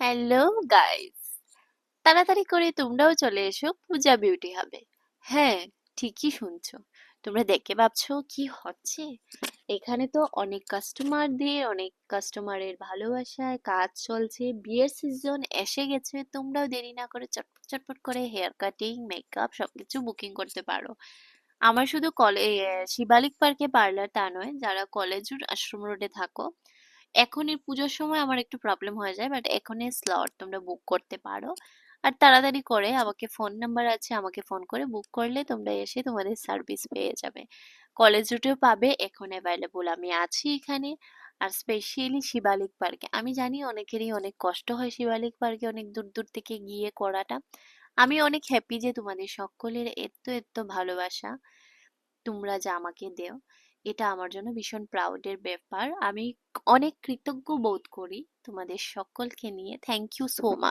Hello guys, তাড়াতাড়ি করে তোমরাও চলে এসো পূজা বিউটি হাবে। হ্যাঁ, ঠিকই শুনছো। তোমরা দেখে ভাবছো কি হচ্ছে। এখানে তো অনেক কাস্টমার দিয়ে অনেক কাস্টমারের ভালোবাসায় কাজ চলছে। বিয়ের সিজন এসে গেছে, তোমরাও দেরি না করে চটপট চটপট করে হেয়ার কাটিং, মেকআপ সবকিছু বুকিং করতে পারো। আমার শুধু শিবালিক পার্কে পার্লার তা নয়, যারা কলেজ রোড, আশ্রম রোডে থাকো, এখন এই পুজোর সময় আমার একটু প্রবলেম হয়ে যায়, বাট এখন এই স্লট তোমরা বুক করতে পারো। আর তাড়াতাড়ি করে, আমাকে ফোন নাম্বার আছে, আমাকে ফোন করে বুক করলে তোমরা এসে তোমাদের সার্ভিস পেয়ে যাবে। কলেজ রুটেও পাবে, এখন অ্যাভেলেবল আমি আছি এখানে। আর স্পেশালি শিবালিক পার্কে, আমি জানি অনেকেরই অনেক কষ্ট হয় শিবালিক পার্কে অনেক দূর দূর থেকে গিয়ে করাটা। আমি অনেক হ্যাপি যে তোমাদের সকলের এত এত ভালোবাসা তোমরা যা আমাকে দেও, এটা আমার জন্য ভীষণ প্রাউডের ব্যাপার। আমি অনেক কৃতজ্ঞ বোধ করি তোমাদের সকলকে নিয়ে। Thank you so much.